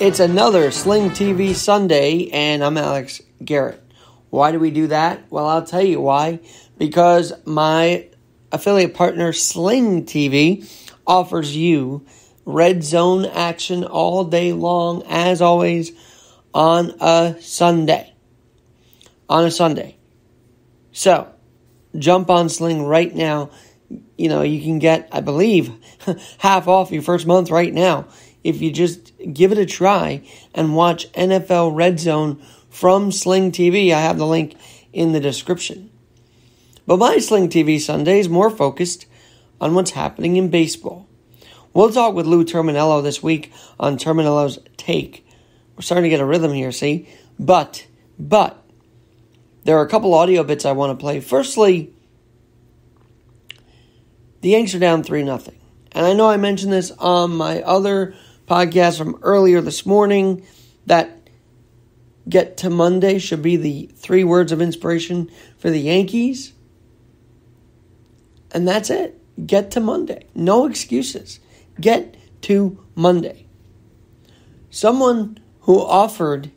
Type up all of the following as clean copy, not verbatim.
It's another Sling TV Sunday, and I'm Alex Garrett. Why do we do that? Well, I'll tell you why. Because my affiliate partner, Sling TV, offers you red zone action all day long, as always, on a Sunday. So, jump on Sling right now. You know, you can get, I believe, half off your first month right now if you just give it a try and watch NFL Red Zone from Sling TV. I have the link in the description. But my Sling TV Sunday is more focused on what's happening in baseball. We'll talk with Lou Terminello this week on Terminello's Take. We're starting to get a rhythm here, see? But, there are a couple audio bits I want to play. Firstly, the Yanks are down 3-0. And I know I mentioned this on my other podcast from earlier this morning, that get to Monday should be the 3 words of inspiration for the Yankees. And that's it. Get to Monday. No excuses. Get to Monday. Someone who offered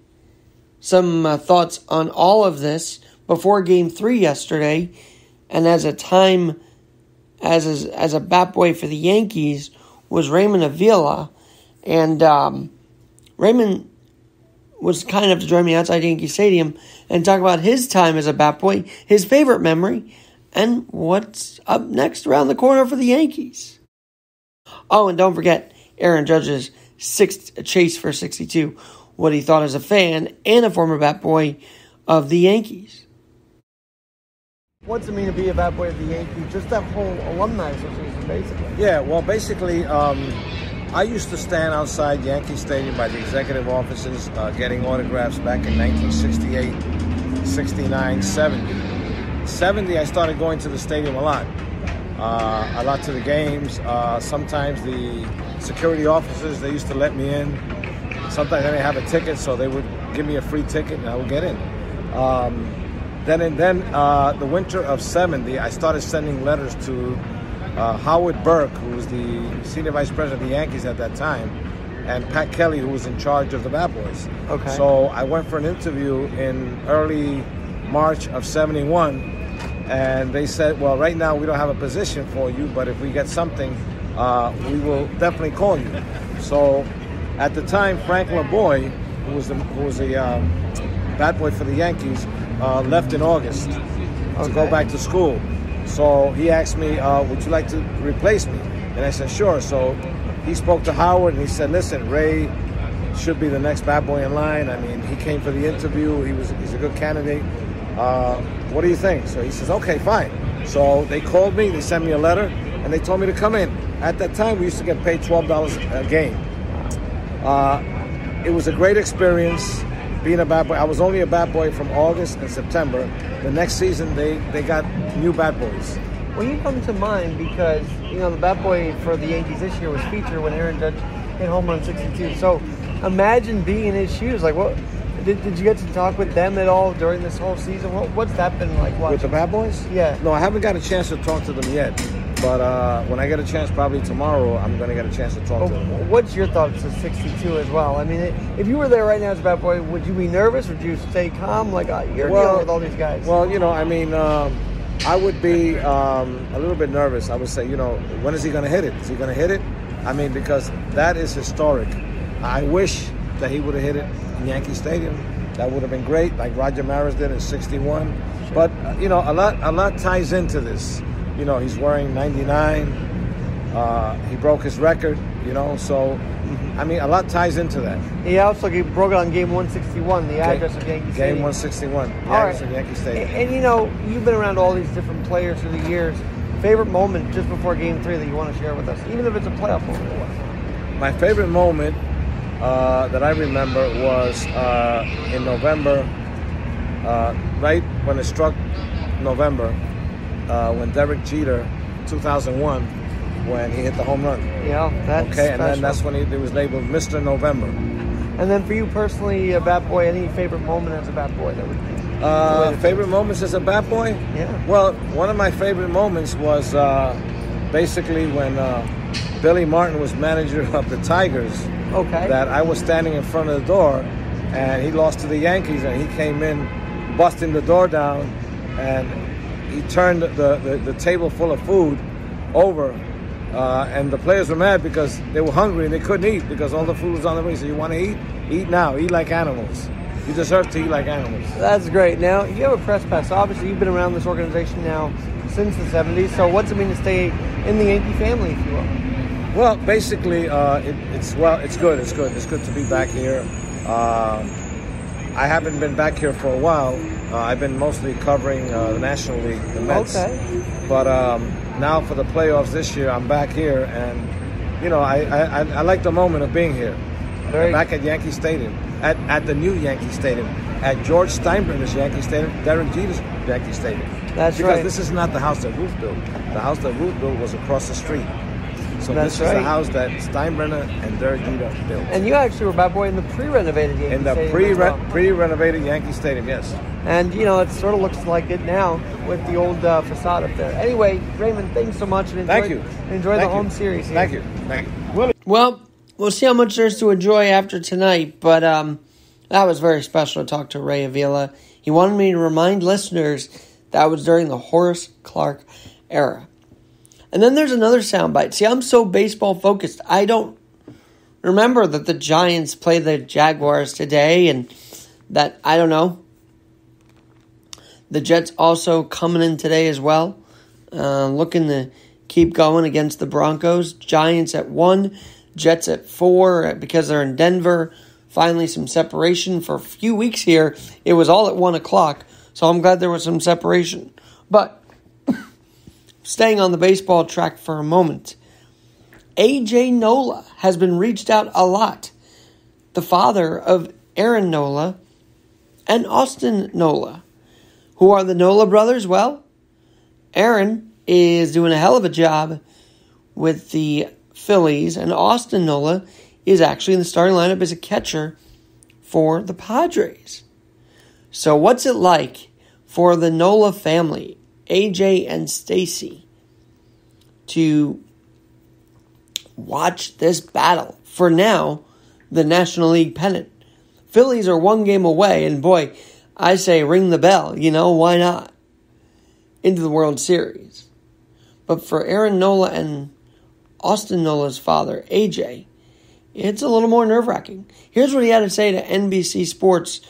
some thoughts on all of this before Game 3 yesterday, and as a Batboy for the Yankees, was Raymond Avila. And Raymond was kind enough to join me outside Yankee Stadium and talk about his time as a Batboy, his favorite memory, and what's up next around the corner for the Yankees. Oh, and don't forget Aaron Judge's 6th chase for 62, what he thought as a fan and a former Batboy of the Yankees. What's it mean to be a Batboy of the Yankees? Just that whole alumni association, basically. Yeah, well, basically, I used to stand outside Yankee Stadium by the executive offices getting autographs back in 1968, 69, 70. 70, I started going to the stadium a lot to the games. Sometimes the security officers, they used to let me in. Sometimes they didn't have a ticket, so they would give me a free ticket and I would get in. Then the winter of 70, I started sending letters to Howard Burke, who was the senior vice president of the Yankees at that time, and Pat Kelly, who was in charge of the Batboys. Okay. So I went for an interview in early March of 71, and they said, well, right now we don't have a position for you, but if we get something, we will definitely call you. So at the time, Frank LaBoy, who was a Batboy for the Yankees, left in August to go back to school. So he asked me, would you like to replace me? And I said, sure. So he spoke to Howard and he said, listen, Ray should be the next Batboy in line. I mean, he came for the interview. He's a good candidate. What do you think? So he says, okay, fine. So they called me, they sent me a letter, and they told me to come in. At that time, we used to get paid $12 a game. It was a great experience being a Batboy. I was only a Batboy from August and September. The next season, they got new Batboys. Well, you come to mind because, you know, the Batboy for the Yankees this year was featured when Aaron Judge hit home run 62. So imagine being in his shoes. Like, what did you get to talk with them at all during this whole season? What's that been like watching? With the Batboys? Yeah. No, I haven't got a chance to talk to them yet. But when I get a chance, probably tomorrow, I'm going to get a chance to talk to them. What's your thoughts of 62 as well? I mean, if you were there right now as a Batboy, would you be nervous? Would you stay calm? Like, you're dealing with all these guys. Well, you know, I mean, I would be a little bit nervous. I would say, you know, when is he going to hit it? Is he going to hit it? I mean, because that is historic. I wish that he would have hit it in Yankee Stadium. That would have been great, like Roger Maris did in 61. Sure. But, you know, a lot ties into this. You know, he's wearing 99. He broke his record, you know, so, I mean, a lot ties into that. He also broke it on game 161, the address of Yankee Stadium. Game 161, the address of Yankee Stadium. And, you know, you've been around all these different players through the years. Favorite moment just before game 3 that you want to share with us, even if it's a playoff moment? My favorite moment that I remember was in November, right when it struck November, when Derek Jeter, 2001, when he hit the home run. Yeah, that's okay, and special. then that's when he was labeled Mr. November. And then for you personally, a Batboy, any favorite moment as a Batboy that would be? Favorite moments as a Batboy? Yeah. Well, one of my favorite moments was basically when Billy Martin was manager of the Tigers. Okay. that I was standing in front of the door, and he lost to the Yankees, and he came in, busting the door down, and he turned the table full of food over, and the players were mad because they were hungry and they couldn't eat because all the food was on the way. So you want to eat? Eat now. Eat like animals. You deserve to eat like animals. That's great. Now, you have a press pass. Obviously, you've been around this organization now since the 70s. So what's it mean to stay in the Yankee family, if you will? Well, basically, it's good. It's good. It's good to be back here. I haven't been back here for a while. I've been mostly covering the National League, the Mets. Okay. But now for the playoffs this year, I'm back here, and I like the moment of being here. Back at Yankee Stadium, at the new Yankee Stadium, at George Steinbrenner's Yankee Stadium, Derek Jeter's Yankee Stadium. That's because right. This is not the house that Ruth built. The house that Ruth built was across the street. So That's this is right. the house that Steinbrenner and Derek Jeter built. And you actually were Batboy in the pre-renovated Yankee Stadium. In the pre-renovated Yankee Stadium, yes. And, it sort of looks like it now with the old facade up there. Anyway, Raymond, thanks so much. And enjoy the home series here. Thank you. Well, we'll see how much there's to enjoy after tonight. But that was very special to talk to Ray Avila. He wanted me to remind listeners that was during the Horace Clarke era. And then there's another soundbite. See, I'm so baseball focused. I don't remember that the Giants play the Jaguars today, and that, I don't know, the Jets also coming in today as well, looking to keep going against the Broncos. Giants at 1, Jets at 4 because they're in Denver. Finally, some separation for a few weeks here. It was all at 1 o'clock, so I'm glad there was some separation. But staying on the baseball track for a moment, A.J. Nola has been reached out a lot. The father of Aaron Nola and Austin Nola. Who are the Nola brothers? Well, Aaron is doing a hell of a job with the Phillies, and Austin Nola is actually in the starting lineup as a catcher for the Padres. So what's it like for the Nola family, AJ and Stacy, to watch this battle for now, the National League pennant? Phillies are 1 game away, and boy, I say ring the bell, why not? Into the World Series. But for Aaron Nola and Austin Nola's father, AJ, it's a little more nerve-wracking. Here's what he had to say to NBC Sports,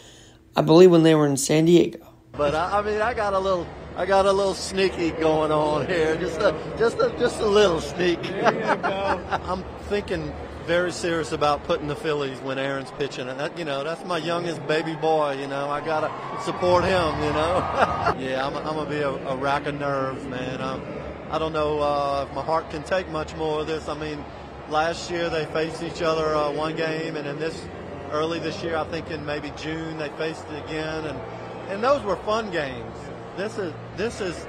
I believe when they were in San Diego. But I got a little sneaky going on here, just a little sneak. There you go. I'm thinking very serious about putting the Phillies when Aaron's pitching. And that's my youngest baby boy. I gotta support him. Yeah, I'm gonna be a rack of nerves, man. I don't know if my heart can take much more of this. Last year they faced each other 1 game, and in early this year, I think in maybe June, they faced it again, and those were fun games. This is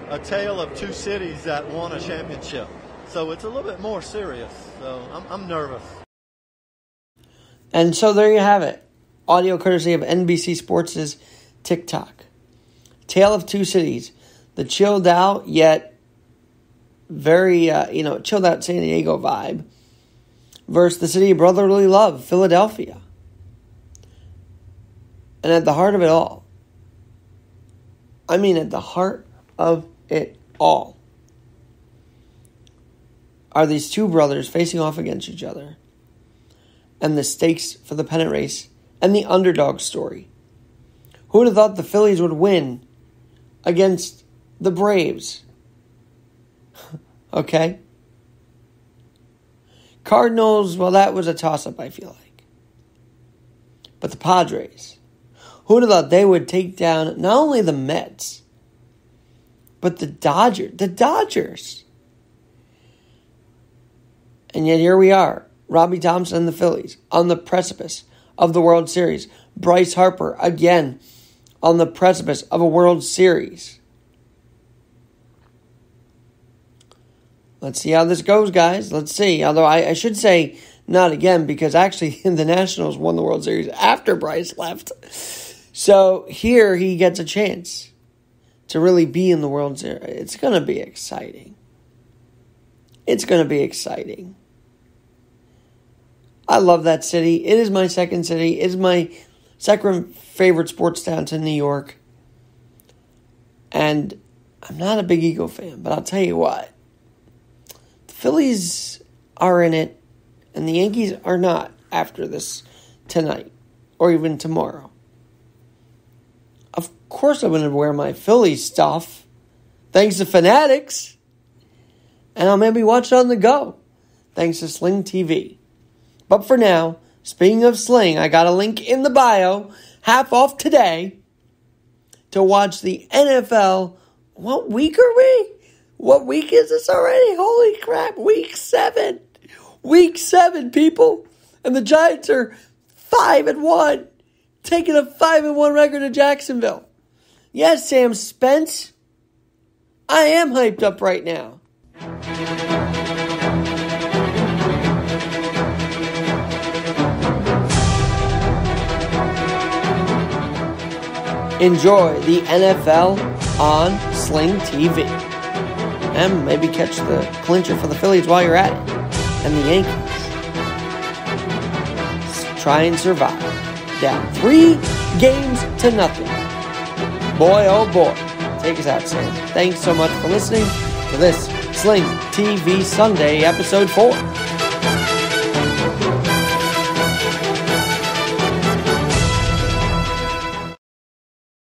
a tale of 2 cities that won a championship, so it's a little bit more serious. So I'm nervous. And so there you have it. Audio courtesy of NBC Sports' TikTok. Tale of 2 cities. The chilled out yet very, chilled out San Diego vibe versus the city of brotherly love, Philadelphia. And at the heart of it all, at the heart of it all, are these 2 brothers facing off against each other, and the stakes for the pennant race, and the underdog story. Who would have thought the Phillies would win against the Braves? Okay. Cardinals, well, that was a toss-up, I feel like. But the Padres, who would have thought they would take down not only the Mets, but the Dodgers. And yet here we are, Robbie Thompson and the Phillies on the precipice of the World Series. Bryce Harper, again, on the precipice of a World Series. Let's see how this goes, guys. Let's see. Although I should say not again, because actually the Nationals won the World Series after Bryce left. So here he gets a chance to really be in the World Series. It's going to be exciting. It's going to be exciting. I love that city. It is my second city. It is my second favorite sports town to New York. And I'm not a big Eagle fan, but I'll tell you what. The Phillies are in it, and the Yankees are not after this tonight or even tomorrow. Of course I'm going to wear my Phillies stuff, thanks to Fanatics. And I'll maybe watch it on the go, thanks to Sling TV. But for now, speaking of Sling, I got a link in the bio, half off today, to watch the NFL. What week are we? What week is this already? Holy crap, week 7. Week 7, people. And the Giants are 5-1, taking a 5-1 record to Jacksonville. Yes, Sam Spence, I am hyped up right now. Enjoy the NFL on Sling TV. And maybe catch the clincher for the Phillies while you're at it. And the Yankees try and survive. Down 3-0. Boy, oh boy. Take us out, Sam. Thanks so much for listening to this Sling TV Sunday, Episode 4.